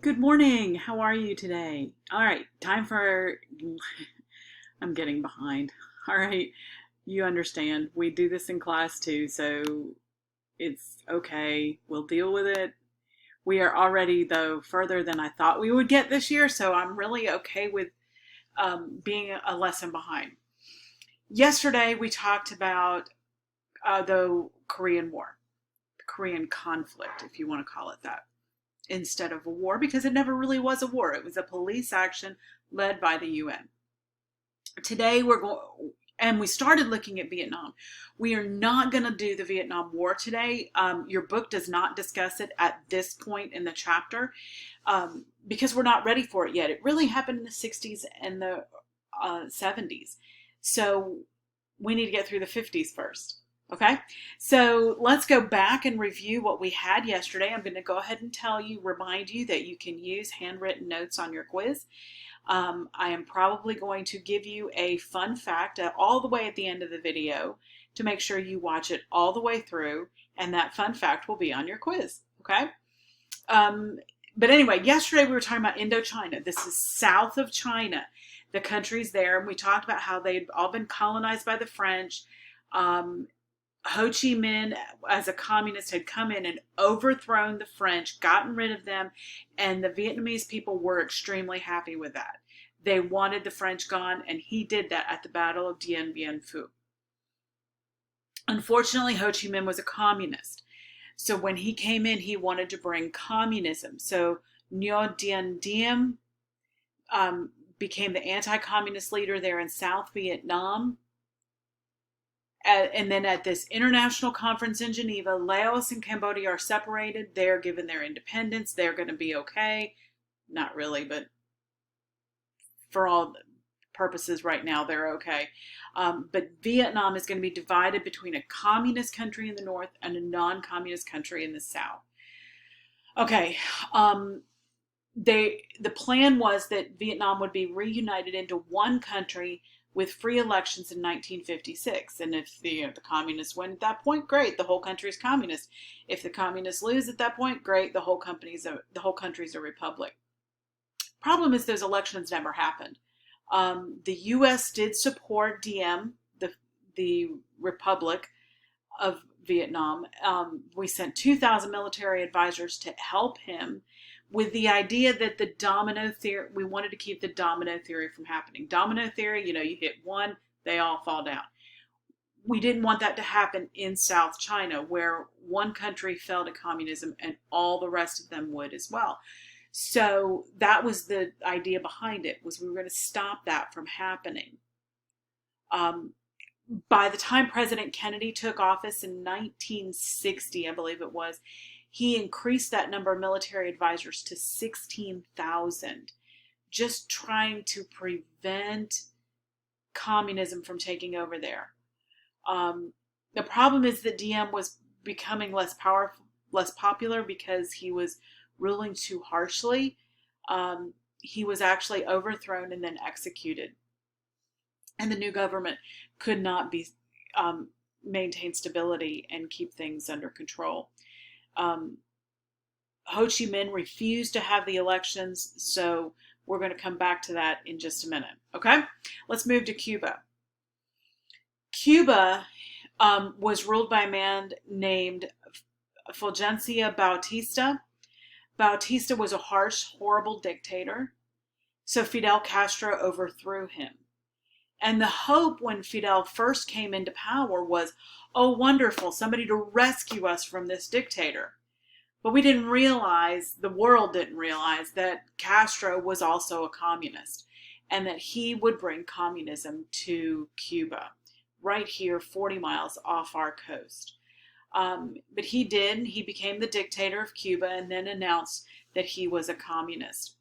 Good morning. How are you today? All right, time for. I'm getting behind. All right, you understand. We do this in class too, so it's okay. We'll deal with it. We are already, though, further than I thought we would get this year, so I'm really okay with being a lesson behind. Yesterday, we talked about the Korean War, the Korean conflict, if you want to call it that, instead of a war, because it never really was a war. It was a police action led by the UN. Today we're going, and we started looking at Vietnam. We are not going to do the Vietnam War today. Your book does not discuss it at this point in the chapter because we're not ready for it yet. It really happened in the 60s and the 70s. So we need to get through the 50s first. Okay, so let's go back and review what we had yesterday. I'm going to go ahead and remind you that you can use handwritten notes on your quiz. I am probably going to give you a fun fact all the way at the end of the video to make sure you watch it all the way through, and that fun fact will be on your quiz. Okay. But anyway, yesterday we were talking about Indochina. This is south of China, the countries there, and we talked about how they'd all been colonized by the French. Ho Chi Minh, as a communist, had come in and overthrown the French, gotten rid of them, and the Vietnamese people were extremely happy with that. They wanted the French gone, and he did that at the Battle of Dien Bien Phu. Unfortunately, Ho Chi Minh was a communist. So when he came in, he wanted to bring communism. So Ngo Dinh Diem became the anti-communist leader there in South Vietnam. And then at this international conference in Geneva, Laos and Cambodia are separated. They're given their independence. They're going to be okay. Not really, but for all purposes right now, they're okay. But Vietnam is going to be divided between a communist country in the north and a non-communist country in the south. Okay. The plan was that Vietnam would be reunited into one country with free elections in 1956. And if the communists win at that point, great, the whole country is communist. If the communists lose at that point, great, the whole country's a republic. Problem is those elections never happened. The U.S. did support Diem, the Republic of Vietnam. We sent 2,000 military advisors to help him, with the idea that the domino theory, we wanted to keep the domino theory from happening. Domino theory, you hit one, they all fall down. We didn't want that to happen in South China, where one country fell to communism and all the rest of them would as well. So that was the idea behind it, was we were going to stop that from happening. By the time President Kennedy took office in 1960, I believe it was, he increased that number of military advisors to 16,000, just trying to prevent communism from taking over there. The problem is that Diem was becoming less popular because he was ruling too harshly. He was actually overthrown and then executed. And the new government could not maintain stability and keep things under control. Ho Chi Minh refused to have the elections, so we're going to come back to that in just a minute. Okay, let's move to Cuba. Cuba was ruled by a man named Fulgencio Bautista. Bautista was a harsh, horrible dictator, so Fidel Castro overthrew him. And the hope when Fidel first came into power was, oh, wonderful, somebody to rescue us from this dictator. But we didn't realize, the world didn't realize, that Castro was also a communist and that he would bring communism to Cuba, right here 40 miles off our coast. But he did. He became the dictator of Cuba and then announced that he was a communist.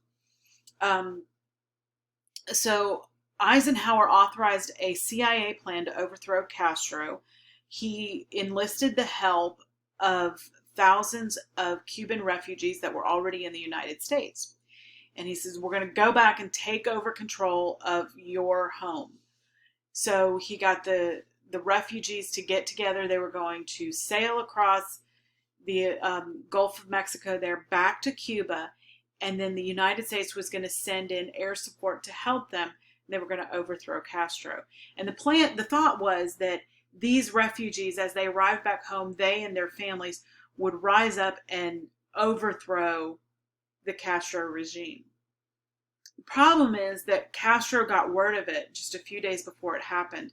So Eisenhower authorized a CIA plan to overthrow Castro. He enlisted the help of thousands of Cuban refugees that were already in the United States. And he says, we're going to go back and take over control of your home. So he got the refugees to get together. They were going to sail across the Gulf of Mexico there back to Cuba and then the United States was going to send in air support to help them. They were going to overthrow Castro. And the thought was that these refugees, as they arrived back home, they and their families would rise up and overthrow the Castro regime. The problem is that Castro got word of it just a few days before it happened,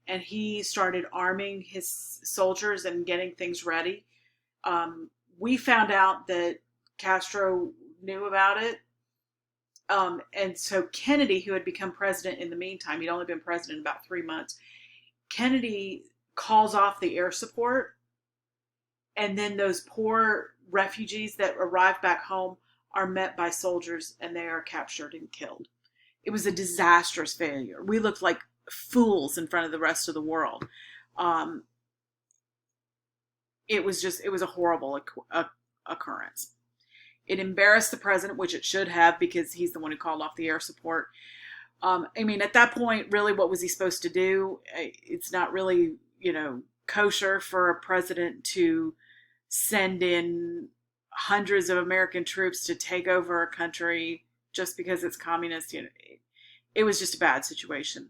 and he started arming his soldiers and getting things ready. We found out that Castro knew about it. And so Kennedy, who had become president in the meantime, he'd only been president about 3 months, Kennedy calls off the air support. And then those poor refugees that arrived back home are met by soldiers, and they are captured and killed. It was a disastrous failure. We looked like fools in front of the rest of the world. It was a horrible occurrence. It embarrassed the president, which it should have, because he's the one who called off the air support. I mean, at that point, really, what was he supposed to do? It's not really, kosher for a president to send in hundreds of American troops to take over a country just because it's communist. It was just a bad situation.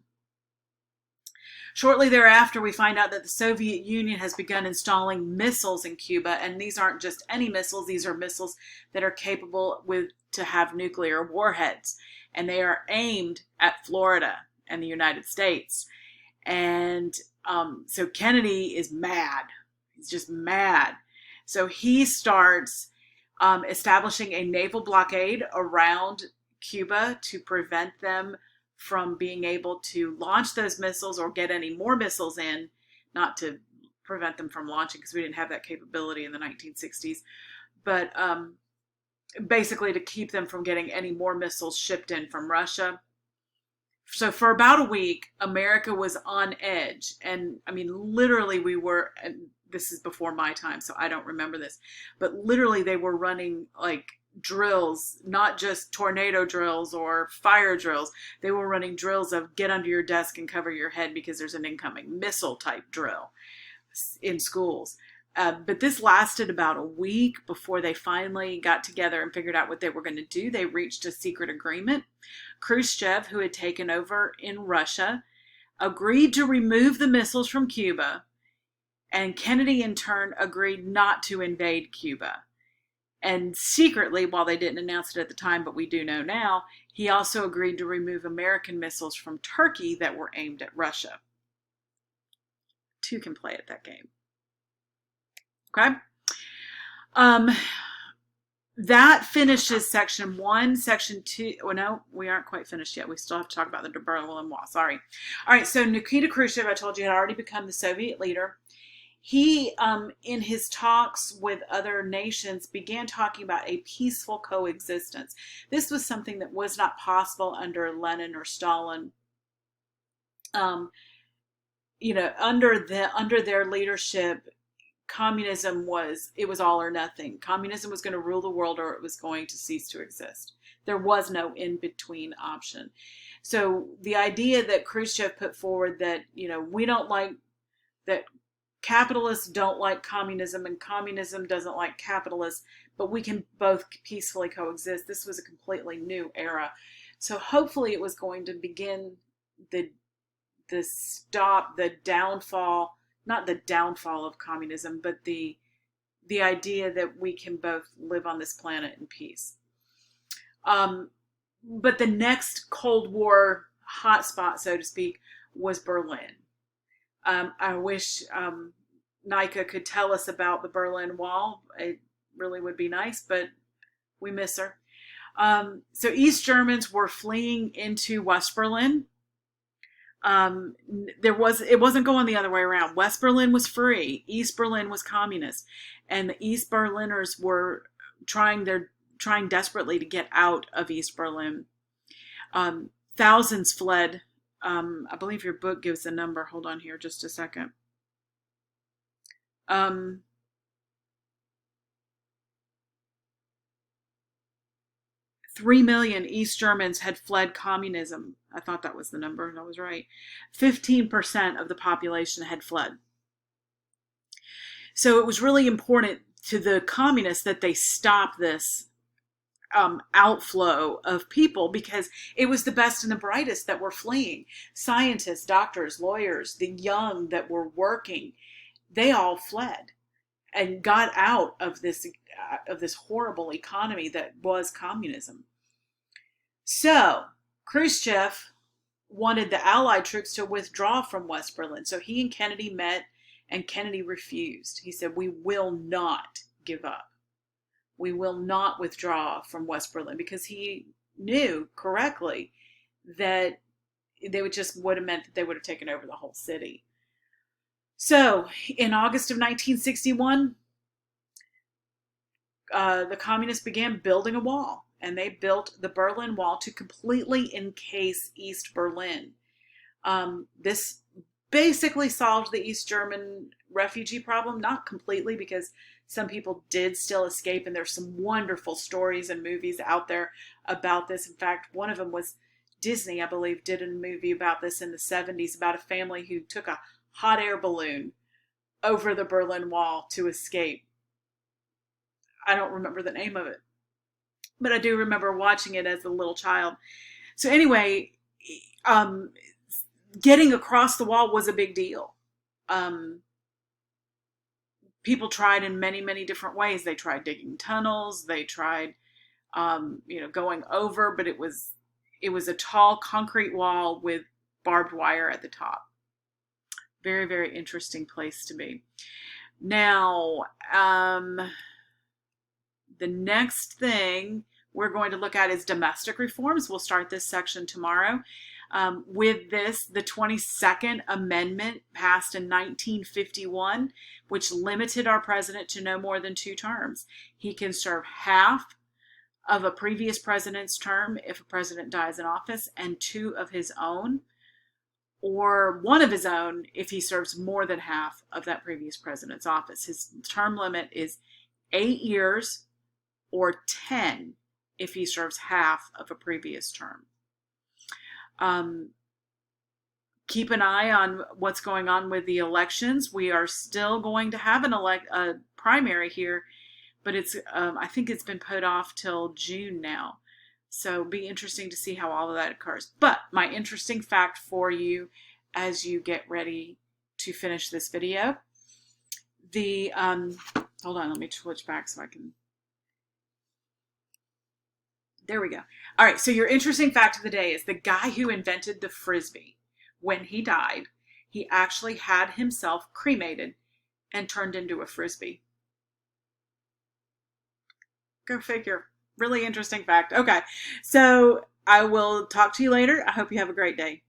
Shortly thereafter, we find out that the Soviet Union has begun installing missiles in Cuba, and these aren't just any missiles. These are missiles that are capable to have nuclear warheads, and they are aimed at Florida and the United States. And so Kennedy is mad. He's just mad. So he starts establishing a naval blockade around Cuba to prevent them from being able to launch those missiles or get any more missiles in, not to prevent them from launching because we didn't have that capability in the 1960s, but basically to keep them from getting any more missiles shipped in from Russia. So for about a week, America was on edge. And I mean, literally we were, and this is before my time, so I don't remember this, but literally they were running like drills, not just tornado drills or fire drills. They were running drills of get under your desk and cover your head because there's an incoming missile type drill in schools. But this lasted about a week before they finally got together and figured out what they were going to do. They reached a secret agreement. Khrushchev, who had taken over in Russia, agreed to remove the missiles from Cuba, and Kennedy in turn agreed not to invade Cuba. And secretly, while they didn't announce it at the time, but we do know now, he also agreed to remove American missiles from Turkey that were aimed at Russia. Two can play at that game. Okay? That finishes section 1. Section 2, well, no, we aren't quite finished yet. We still have to talk about the Berlin Wall. Sorry. All right, so Nikita Khrushchev, I told you, had already become the Soviet leader. He, in his talks with other nations, began talking about a peaceful coexistence. This was something that was not possible under Lenin or Stalin. Under their leadership, communism was all or nothing. Communism was going to rule the world, or it was going to cease to exist. There was no in-between option. So the idea that Khrushchev put forward that, we don't like that. Capitalists don't like communism and communism doesn't like capitalists, but we can both peacefully coexist. This was a completely new era. So hopefully it was going to begin the downfall, not the downfall of communism, but the idea that we can both live on this planet in peace. But the next Cold War hotspot, so to speak, was Berlin. I wish Nika could tell us about the Berlin Wall. It really would be nice, but we miss her. So East Germans were fleeing into West Berlin. It wasn't going the other way around. West Berlin was free. East Berlin was communist. And the East Berliners were trying desperately to get out of East Berlin. Thousands fled. I believe your book gives a number. Hold on here just a second. 3 million East Germans had fled communism. I thought that was the number, and I was right. 15% of the population had fled. So it was really important to the communists that they stop this outflow of people because it was the best and the brightest that were fleeing. Scientists, doctors, lawyers, the young that were working, they all fled and got out of this horrible economy that was communism. So Khrushchev wanted the Allied troops to withdraw from West Berlin. So he and Kennedy met, and Kennedy refused. He said, "We will not give up. We will not withdraw from West Berlin," because he knew correctly that they would have meant that they would have taken over the whole city. So in August of 1961, the communists began building a wall, and they built the Berlin Wall to completely encase East Berlin. This basically solved the East German refugee problem, not completely, because some people did still escape, and there's some wonderful stories and movies out there about this. In fact, one of them was Disney, I believe, did a movie about this in the 70s, about a family who took a hot air balloon over the Berlin Wall to escape. I don't remember the name of it, but I do remember watching it as a little child. So anyway, getting across the wall was a big deal. People tried in many, many different ways. They tried digging tunnels. They tried, going over, but it was a tall concrete wall with barbed wire at the top. Very, very interesting place to be. Now, the next thing we're going to look at is domestic reforms. We'll start this section tomorrow. With this, the 22nd Amendment passed in 1951, which limited our president to no more than 2 terms. He can serve half of a previous president's term if a president dies in office, and 2 of his own, or 1 of his own if he serves more than half of that previous president's office. His term limit is 8 years or 10 if he serves half of a previous term. Keep an eye on what's going on with the elections. We are still going to have a primary here, but it's I think it's been put off till June now. So it'll be interesting to see how all of that occurs. But my interesting fact for you as you get ready to finish this video, hold on, let me switch back so I can. There we go. All right, so your interesting fact of the day is the guy who invented the Frisbee, when he died, he actually had himself cremated and turned into a Frisbee. Go figure. Really interesting fact. Okay, so I will talk to you later. I hope you have a great day.